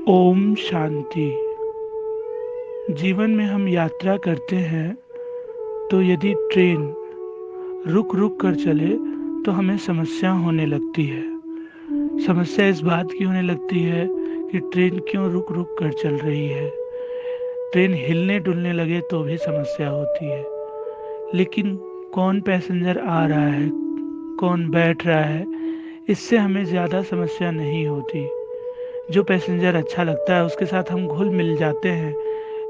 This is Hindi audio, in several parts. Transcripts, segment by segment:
ओम शांति। जीवन में हम यात्रा करते हैं तो यदि ट्रेन रुक रुक कर चले तो हमें समस्या होने लगती है। समस्या इस बात की होने लगती है कि ट्रेन क्यों रुक रुक कर चल रही है। ट्रेन हिलने डुलने लगे तो भी समस्या होती है। लेकिन कौन पैसेंजर आ रहा है, कौन बैठ रहा है, इससे हमें ज़्यादा समस्या नहीं होती। जो पैसेंजर अच्छा लगता है उसके साथ हम घुल मिल जाते हैं,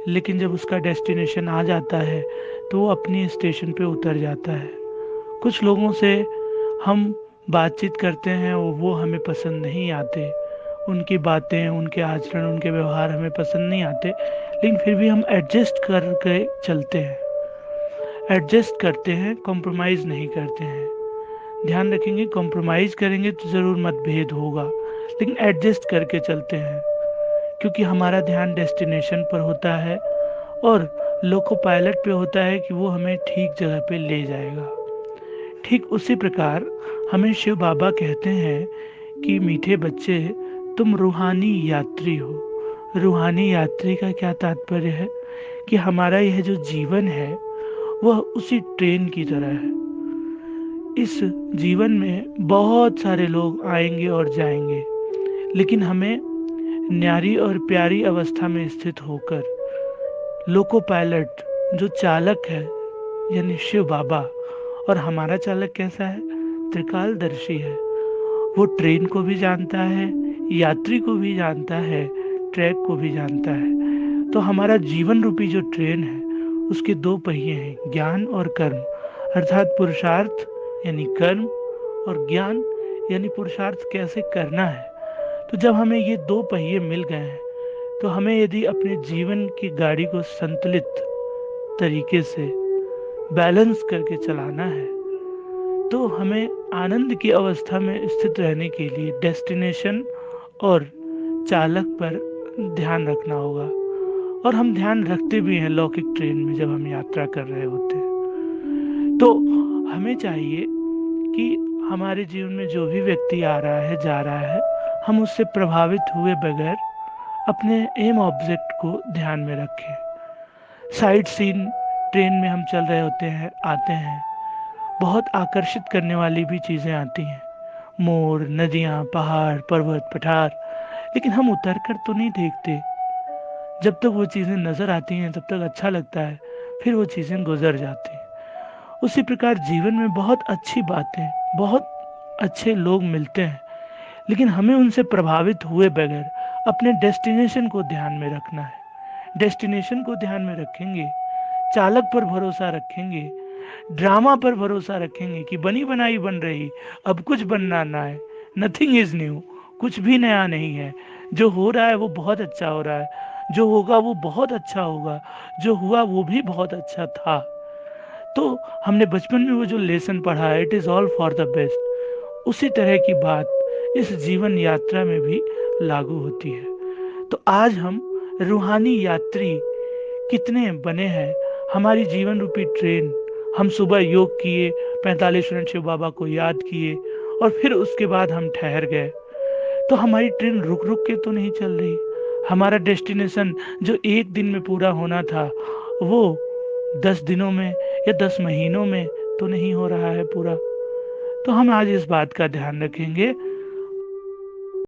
लेकिन जब उसका डेस्टिनेशन आ जाता है तो वो अपनी स्टेशन पे उतर जाता है। कुछ लोगों से हम बातचीत करते हैं और वो हमें पसंद नहीं आते। उनकी बातें, उनके आचरण, उनके व्यवहार हमें पसंद नहीं आते, लेकिन फिर भी हम एडजस्ट करके चलते हैं। एडजस्ट करते हैं, कॉम्प्रोमाइज़ नहीं करते हैं। ध्यान रखेंगे, कॉम्प्रोमाइज़ करेंगे तो ज़रूर मतभेद होगा, लेकिन एडजस्ट करके चलते हैं, क्योंकि हमारा ध्यान डेस्टिनेशन पर होता है और लोको पायलट पे होता है कि वो हमें ठीक जगह पे ले जाएगा। ठीक उसी प्रकार हमें शिव बाबा कहते हैं कि मीठे बच्चे, तुम रूहानी यात्री हो। रूहानी यात्री का क्या तात्पर्य है कि हमारा यह जो जीवन है वह उसी ट्रेन की तरह है। इस जीवन में बहुत सारे लोग आएंगे और जाएंगे, लेकिन हमें न्यारी और प्यारी अवस्था में स्थित होकर लोको पायलट, जो चालक है यानी शिव बाबा, और हमारा चालक कैसा है, त्रिकालदर्शी है। वो ट्रेन को भी जानता है, यात्री को भी जानता है, ट्रैक को भी जानता है। तो हमारा जीवन रूपी जो ट्रेन है उसके दो पहिए हैं, ज्ञान और कर्म। अर्थात पुरुषार्थ यानी कर्म, और ज्ञान यानी पुरुषार्थ कैसे करना है। तो जब हमें ये दो पहिए मिल गए हैं तो हमें यदि अपने जीवन की गाड़ी को संतुलित तरीके से बैलेंस करके चलाना है तो हमें आनंद की अवस्था में स्थित रहने के लिए डेस्टिनेशन और चालक पर ध्यान रखना होगा। और हम ध्यान रखते भी हैं लौकिक ट्रेन में जब हम यात्रा कर रहे होते हैं। तो हमें चाहिए कि हमारे जीवन में जो भी व्यक्ति आ रहा है, जा रहा है, हम उससे प्रभावित हुए बगैर अपने एम ऑब्जेक्ट को ध्यान में रखें। साइड सीन ट्रेन में हम चल रहे होते हैं, आते हैं, बहुत आकर्षित करने वाली भी चीज़ें आती हैं, मोर, नदियाँ, पहाड़, पर्वत, पठार, लेकिन हम उतर कर तो नहीं देखते। जब तक वो चीज़ें नज़र आती हैं तब तक अच्छा लगता है, फिर वो चीज़ें गुजर जाती हैं। उसी प्रकार जीवन में बहुत अच्छी बातें, बहुत अच्छे लोग मिलते हैं, लेकिन हमें उनसे प्रभावित हुए बगैर अपने डेस्टिनेशन को ध्यान में रखना है। डेस्टिनेशन को ध्यान में रखेंगे, चालक पर भरोसा रखेंगे, ड्रामा पर भरोसा रखेंगे कि बनी बनाई बन रही, अब कुछ बनना ना है, नथिंग इज न्यू, कुछ भी नया नहीं है। जो हो रहा है वो बहुत अच्छा हो रहा है, जो होगा वो बहुत अच्छा होगा, जो हुआ वो भी बहुत अच्छा था। तो हमने बचपन में वो जो लेसन पढ़ा है, it is all for the best, उसी तरह की बात इस जीवन यात्रा में भी लागू होती है। तो आज हम रूहानी यात्री कितने बने हैं। हमारी जीवन रूपी ट्रेन, हम सुबह योग किए, 45 मिनट शिव बाबा को याद किए और फिर उसके बाद हम ठहर गए। तो हमारी ट्रेन रुक रुक के तो नहीं चल रही। हमारा डेस्टिनेशन जो एक दिन में पूरा होना था वो 10 दिनों में या 10 महीनों में तो नहीं हो रहा है पूरा। तो हम आज इस बात का ध्यान रखेंगे